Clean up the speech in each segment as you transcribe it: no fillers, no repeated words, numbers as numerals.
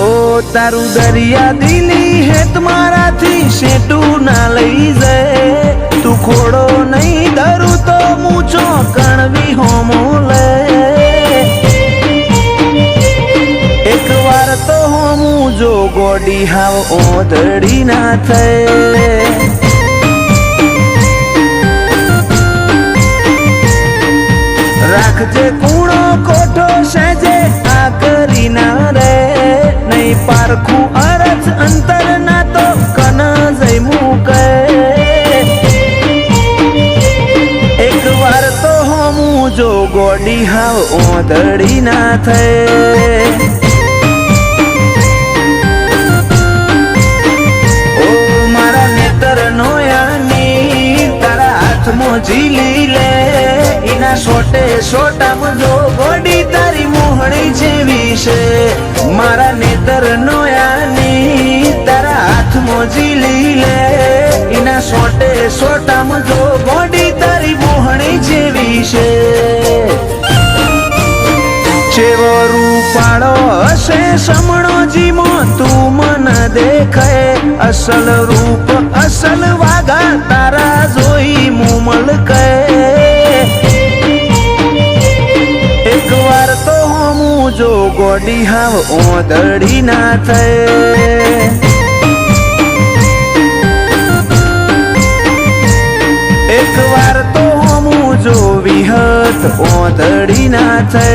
ओ तारू दरिया दिली है तुम्हारा थी सेटू ना लई जाए तू खोड़ो नहीं धरू तो मूछो कणवी होमो ले एक बार तो होमू जो गोडी हाव ओधड़ी ना थे राखजे कूणो कोठो सेजे आ करी ना रे नहीं पारखू अरज अंतर ना तो कन जई मुके एक बार तो होमू जो गोडी हाव ओधड़ी ना थे ओ मारा नेतर नोयानी तारा हाथ मोजीली ले इना सोटे सोटा मुझो गोडी तारी मोहणी जेवी छे मारा नेतर नोयानी तारा हाथ मोजीली ले इना सोटे सोटा मुझो गोडी तारी मोहणी जेवी छे चेवो रूपाळो हसे समणो जीमो तू मन देखे असल रूप असल वागा तारा जोई मुमल के एक बार तो होमू जो गोडी हाव ओधड़ी ना थे एक बार तो होमू जो विहत ओधड़ी ना थे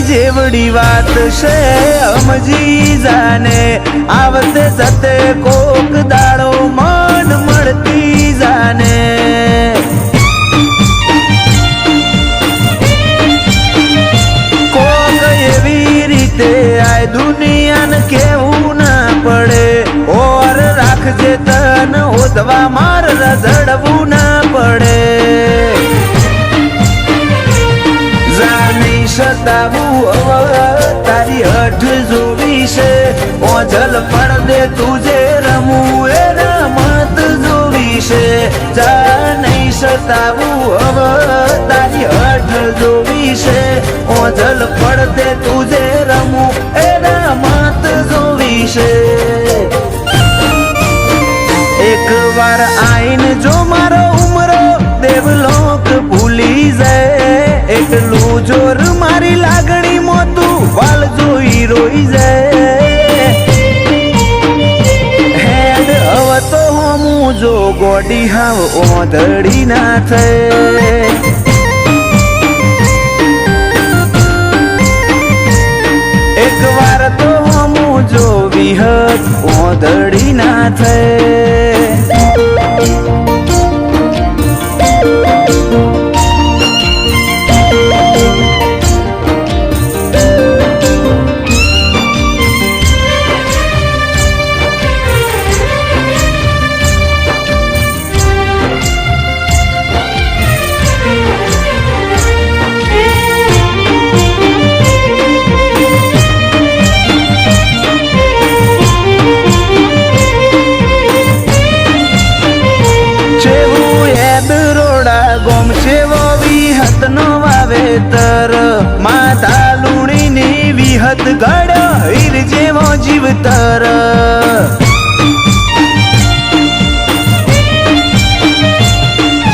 जेवड़ी बात से समझी जाने आवते जते कोक दाड़ो मन मरती जाने कोक एवी रीते आय दुनिया न केवू ना पड़े और राखजे तन ओदवा मार रजड़वू ना पड़े सतावू तारी हठ जोवी से ओझल पड़ दे तुझे रमू रमत जोवी से जा नहीं सतावू तारी हठ जोवी से ओझल पड़ दे तुझे रमू रमत जोवी से एक बार आईन जो मारो उमरो देवलोक भूली जाए એટલું જોર મારી લાગણી મોતું વાલ જોઈ રોઈ જાય હેડ હવે તો હમું જો ગોડી હાવ ઓધડી ના થે એક વાર તો હમું જો વિહત ઓધડી ના થે વાવેતર માતા લુણીની વિહત ગળ હીર જેવો જીવતર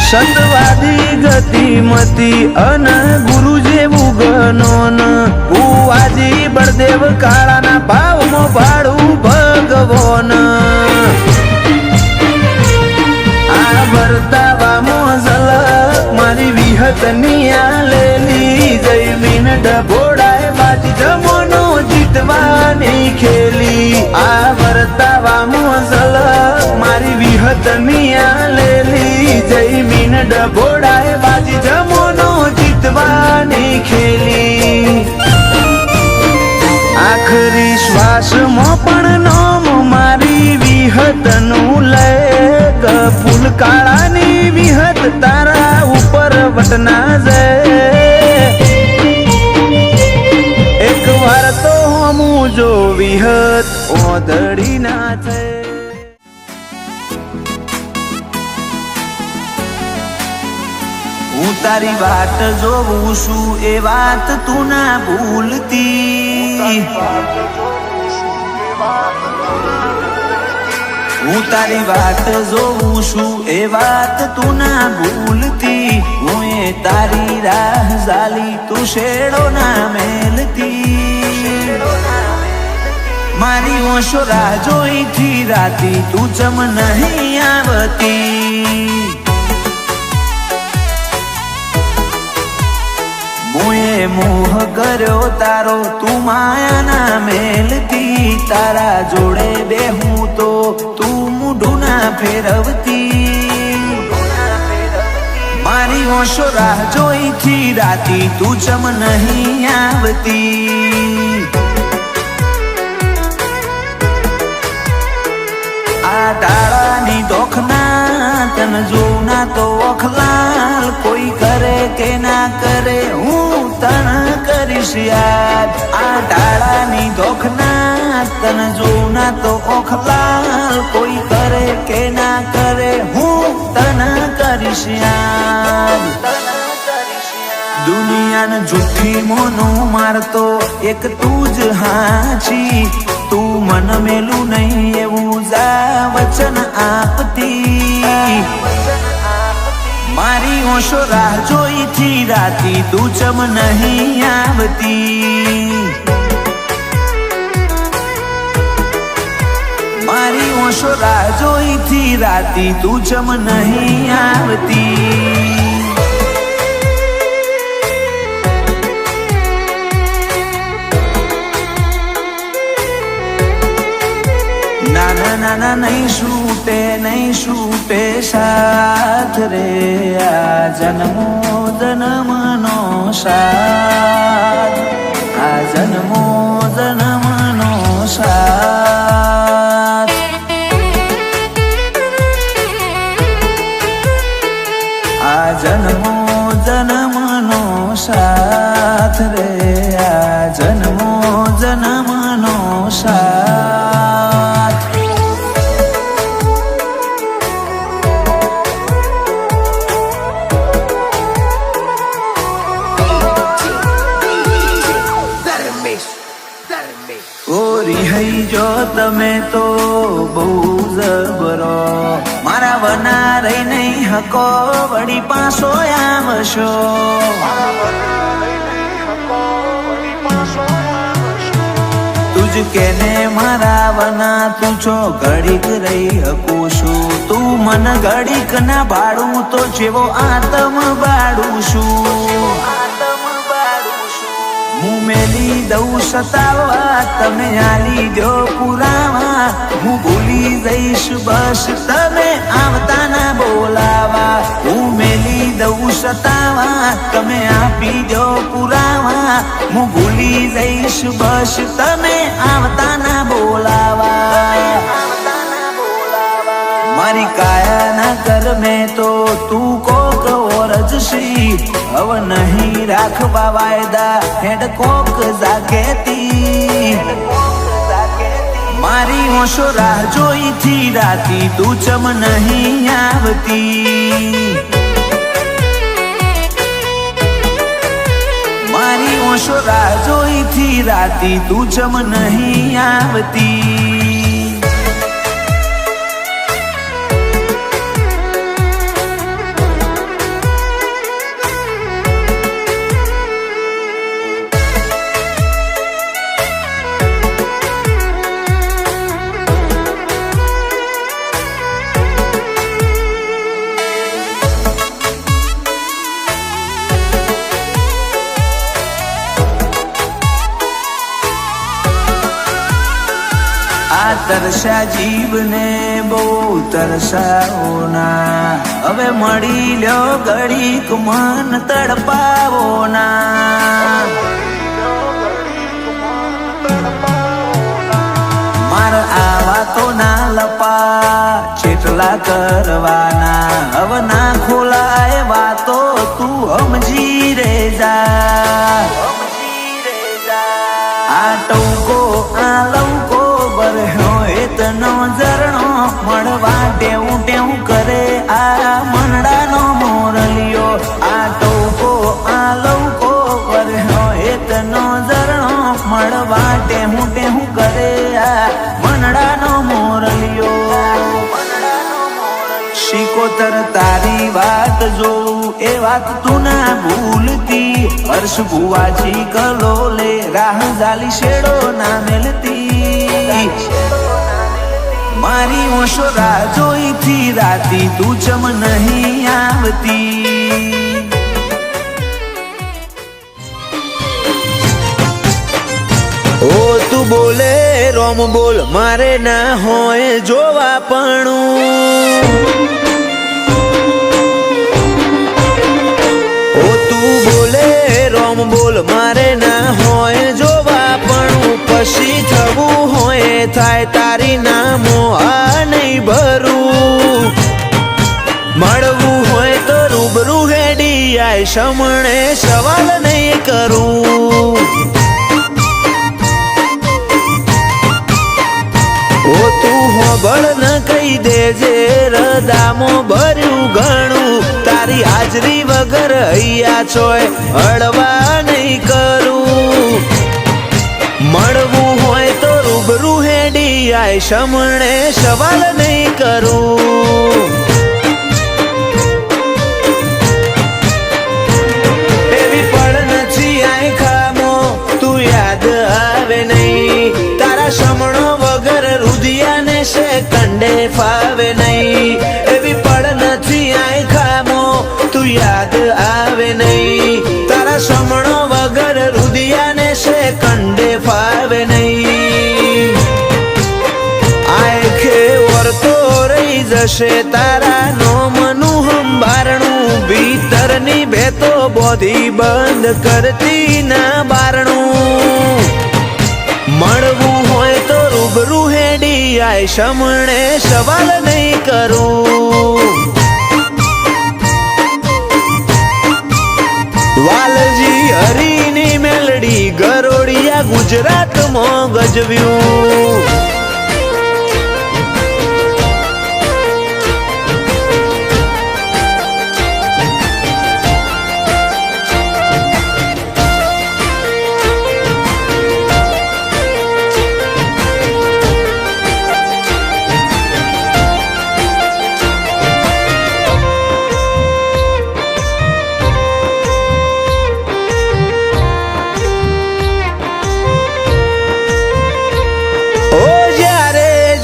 સતવાદી ગતિમતી અન ગુરુ જેવું ગનોન ભુવાજી બળદેવ કાળાના ભાવમાં ભાડું ભગવોન આ વર્તાવામાં ઝલક મારી વિહત ની આલેલી જયમીન ડભોડાએ બાજી જમોનો જીતવાની ખેલી આ વર્તાવા મોઝલ મારી વિહતની આ લેલી જયમીન ડભોડાએ બાજી જમોનો જીતવાની ખેલી આખરી શ્વાસમાં પણ નામ મારી વિહતનું લે ફૂલ કાળાની વિહત તારા ઉપર વટના જાય એક વાર તો હમું જો વિહત ઓધડી ના થાય હું તારી વાટ જોઉં છું એ વાત તું ના ભૂલતી હું તારી વાત જોઉં છું એ વાત તું ના ભૂલતી હું એ તારી રાહ ઝાલી તું શેડો ના મેલતી મારી ઓશો રાહ જોઈથી રાતી તું ચમ નહીં આવતી મુએ મોહ કર્યો તારો તું માયાના મેલતી તારા જોડે બેહું તો તું મૂઢું ના ફેરવતી મારી ઓશો રાહ જોઈથી રાતી તું ચમ નહીં આવતી આ ડાળાની દોખના તન જોઉં ના તો ઓખલાલ કોઈ કરે કે ના કરે હું તન કરીશ યાદ આ ડાળાની દોખના તન જોઉં ના તો ઓખલાલ કોઈ કરે કે ના કરે હું તન કરીશ યાદ દુનિયાને જુઠ્ઠી મોનો મારતો એક તું જ હાચી તું મન મેલું નહીં એવું જા વચન આપતી મારી ઓશો રાહ જોઈથી રાતી તું ચમ નહીં આવતી મારી ઓશો રાહ જોઈથી રાતી તું ચમ નહીં આવતી નાના નાના નહીં છૂટે સાથ રે આ જન્મો જન્મનો સાથ આ જન્મો જન્મનો સાથ આ જન્મો જન્મનો સાથ રે આ જન્મો જન્મનો સાથ હઈ જો તમે તો બહુ જબરો મારા વના રહી નહીં હકો વળી પાછો આવશો તુજ કેને મારા વના તું છો ઘડીક રહી હકું છું તું મન ઘડીક ના ભાડું તો જેવો આતમ બાળું છું હું મેલી દઉં સતાવા તમે આલી દો પુરાવા હું ભૂલી જઈશ બસ તમે આવતા ના બોલાવા હું મેલી દઉં સતાવા તમે આપી દો પુરાવા હું ભૂલી જઈશ બસ તમે આવતા ના બોલાવા મારી કાયા ના કર મેં તો તું કોક ઓરજશી હવે નહીં રાખવા વાયદા હેડ કોક જાગેતી મારી ઓશો રાહ જોઈથી રાતી તું ચમ નહીં આવતી મારી ઓશો રાહ જોઈથી રાતી તું ચમ નહીં આવતી તરસ્યા જીવને બહુ તરસાવો ના, હવે મળી લ્યો ઘડીક મન તડપાવો ના. માર આવા તો ના લપા જેટલા કરવાના, હવે ના ખોલાય વાતો તું સમજી રે જા. આ ટૌકો આ લૌકો બરહ્યો એતનો ઝરણો, મળવા ટેવું ટેવું કરે આ મનડાનો મોરલિયો. આ ટૌકો આ લૌકો બરહ્યો એતનો ઝરણો, મળવા ટેવું ટેવું કરે આ મનડાનો મોરલિયો. શિકોતર તારી વાત જોઉં એ વાત તું ના ભૂલતી, હર્ષ ભુવાજી કલોલે રાહ જાલી શેડો ના મેલતી. મારી ઓશો રાહ જોઈ થી રાતી તું ચમ નહીં આવતી. ઓ તું બોલે રોમ બોલ મારે ના હોય જોવા પણ. ઓ તું બોલે રોમ બોલ મારે ના હોય જોવા પણ, પછી થવું હોય થાય તારી નામો આ નહીં ભરું. મળવું હોય તો રૂબરૂ હેડી આય સમણે સવાલ નહીં કરું. ઓ તું હોબળ ન કહી દેજે રદામો ભર્યું ઘણું, તારી હાજરી વગર હૈયા ચોય હળવા નહીં કરું. મળવું હોય તો રૂબરૂ હેડી આય સમણે સવાલ નહીં કરું. એવી પળ નથી આય ખામો તું યાદ આવે નહીં, તારા સમણો વગર રુધિયાને છે કંડે ફાવે નહીં. એવી પળ નથી આય ખામો તું યાદ આવે નહીં, તારા સમણો વગર રુધિયાને છે કંડે ફાવે નહીં. આખે વર્તો રહી જશે તારા નોમનું હંભારણું, ભીતરની ભેતો બોધી બંધ કરતી ના બારણું. મળવું હોય તો રૂબરૂ હેડી આય સમણે સવાલ નહીં કરું. વાલજી હરીની મેલડી ગરોડિયા ગુજરાતમાં ગજવ્યું.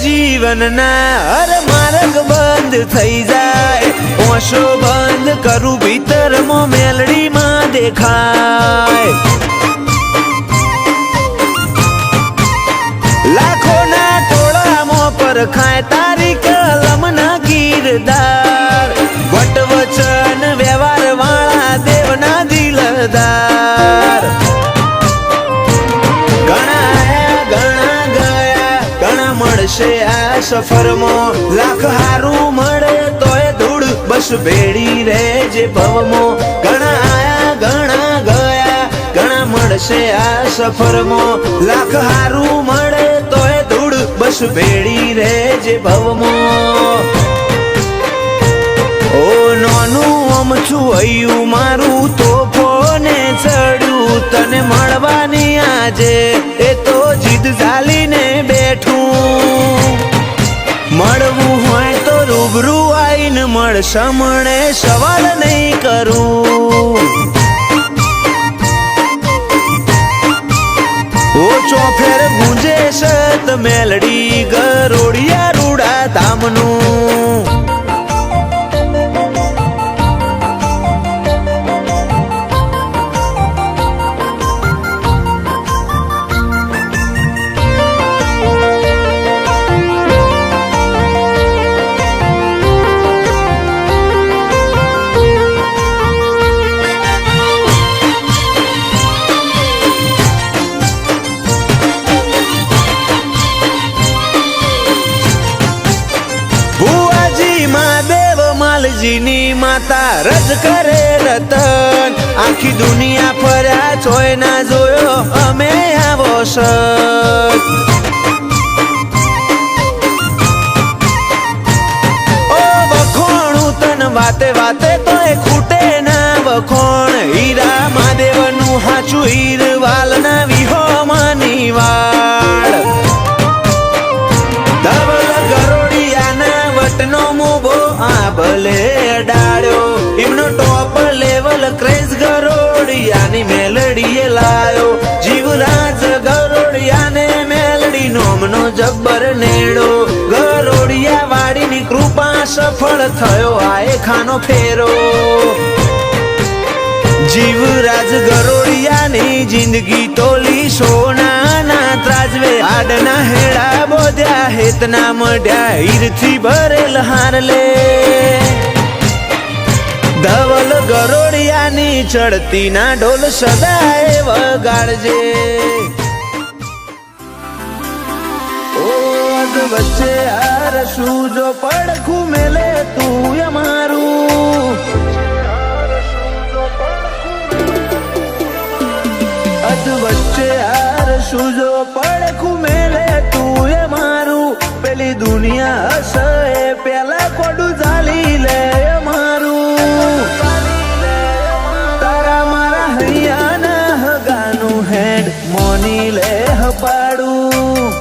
જીવનના હર માર્ગ બંધ થઈ જાય, ઓશો બંધ કરું ભીતરમાં મેલડીમાં દેખાય. લાખોના ટોળામાં પરખાય તારી કલમના ગીરદાર, વટવચન વ્યવહાર વાળા દેવના દિલદાર. મળશે આ સફરમાં લાખ હારું મળે તોય ધૂળ બસ ભેડી રહેજે ભવમાં. ઘણા આયા ઘણા ગયા ઘણા મળશે આ સફરમાં, લાખ હારું મળે તોય ધૂળ બસ ભેડી રહેજે ભવમાં. ઓ નોનું અમથું હૈયું મારું તોફોને ચડ્યું, તને મળવાની આજે એ તો જીદ ઝાલીને બેઠું. મળવું હોય તો રૂબરૂ આઈને મળ સમણે સવાલ નહીં કરું. ઓ ચોફેર ગુંજે સત મેલડી ગરોડિયા રૂડા ધામનું. મરજીની માતા રજ કરે રતન આખી દુનિયા ફર્યા ચોય ના જોયો અમે આવો સત ઓ વખોણું તન વાતે વાતે તોય ખૂટે ના વખોણ હીરા મહાદેવનું હાચું હીરવાલ ના વિહોમની વાળ ધવલ ગરોડિયાના વટનો મોભો આ ભલે અડાડ્યો એમનો ટોપ લેવલ ક્રેઝ ગરોડિયાની મેલડીએ લાયો જીવરાજ ગરોડિયાને મેલડી નોમનો જબ્બર નેડો ગરોડિયા વાડીની કૃપા સફળ થયો આએ ખાનો ફેરો જીવરાજ ગરોડિયાની જિંદગી તોલી સોનાના ત્રાજવે આડના હેડા બોધ્યા હેતના મઢ્યા હીરથી ભરેલ હારલે ધવલ ગરોડિયાની ચડતી ના ઢોલ સદાય વગાડજે ઓ અગ વચ્ચે હાર શું જો પડખું મેલે તું અમારું અદ વચ્ચે હાર શું જો પડખું મેલે તું અમારું પેલી દુનિયા હશે પેલા કોડું ચાલી લે અમારું તારા મારા હૈયાના હગાનું હેડ મોની લે હપાડું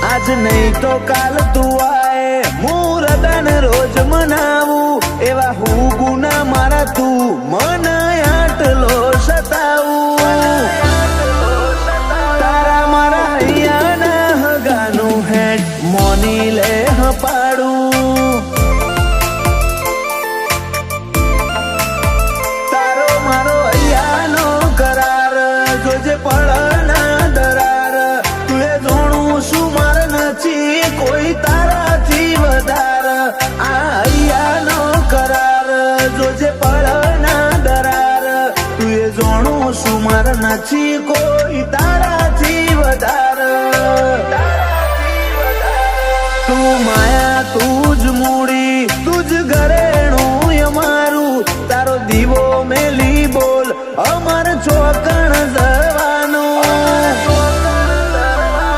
આજ નહીં તો કાલ તું આય મુરદન રોજ મનાવું એવા હું ગુના મારા તું મન આટલો સતાવું તારા મારા હૈયાના હગાનું હેડ મોની લે હપાડું તારો મારો હૈયાનો કરાર જોજે પડના દરાર તુએ જોણું શું માર નથી કોઈ તારાથી વધાર આ હૈયાનો કરાર જોજે પડના દરાર તુએ જોણું શું માર નથી કોઈ તારાથી વધાર તું માયા તું જ મૂડી તું જ ઘરેણું અમારું તારો દીવો મેલી બોલ અમાર ચોકણ જવાનું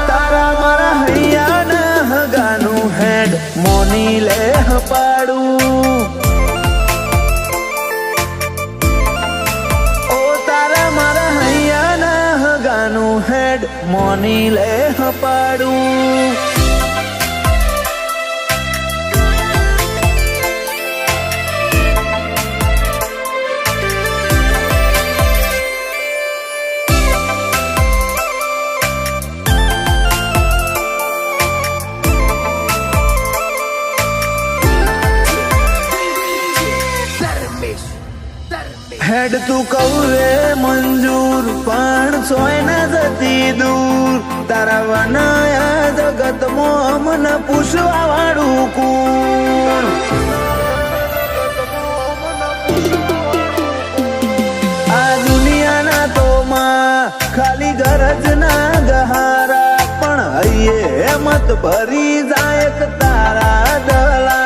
તારા મારા હૈયાના હગાનું હેડ મોની લે હપાડું ઓ તારા મારા હૈયાના હગાનું હેડ મોની લે હપાડું હેડ તું કૌરે મંજૂર પણ સોય ના જતી દૂર તારા વનાયા જગતમાં મને પૂછવા વાળું કોણ આ દુનિયાના તો માં ખાલી ગરજ ના ગહારા પણ હૈયે મત ભરી જાય તારા દલા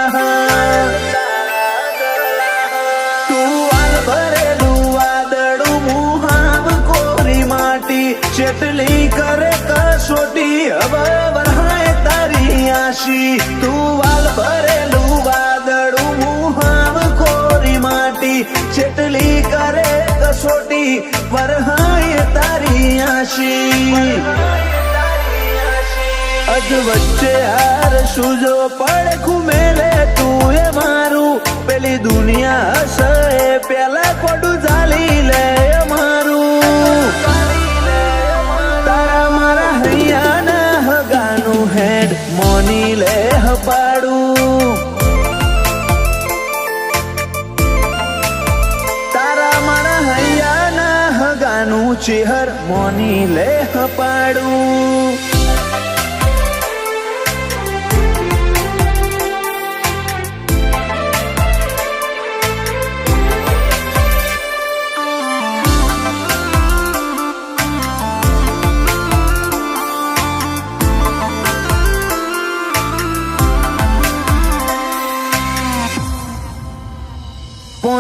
ચેટલી કરે કસોટી હવે વરહાય તારી આશી તું વાલ ભરેલું વાદળું મુહાવ કોરી માટી ચેટલી કરે કસોટી વરહાય તારી આશી અજ વચ્ચે હાર શું જો પડખું મેલે તું એ મારું પેલી દુનિયા હશે પેલા કોડું ચાલી લે અમારું તારા મારા હૈયાના હગાનું હેડ મોની લે હપાડું તારા મારા હૈયાના હગાનું ચેહર મોની લે હપાડું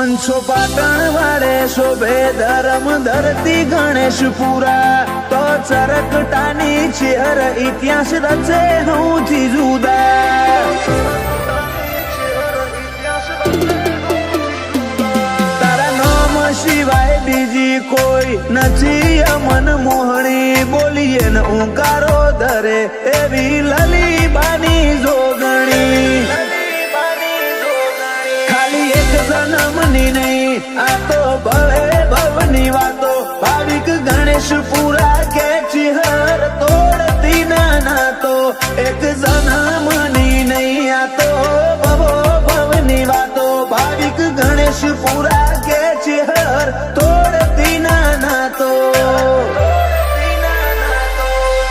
500 પાટણ વાળે શોભે ધર્મ ધરતી ગણેશપુરા તો ચરકટાની ચેર ઇતિહાસ રચે હઉથી જુદા તારા નામ સિવાય બીજી કોઈ નથી અમન મોહણી બોલીએ ને ઉંકારો ધરે એવી લલીબાની જોગણી ખાલી એક જન્મની નહીં આ તો ભવે ભવની વાતો ભાવિક ગણેશપુરા કે ચિહર તોડતી ના તો એક જન્મની નહીં આ તો ભવો ભવની વાતો ભાવિક ગણેશપુરા કે ચિહર તોડતી ના તો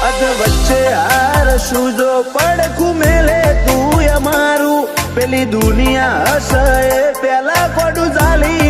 અધ વચ્ચે હાર સુજો પડખું મેલે તું અમારું પેલી દુનિયા હશે પેલા કોડું ચાલી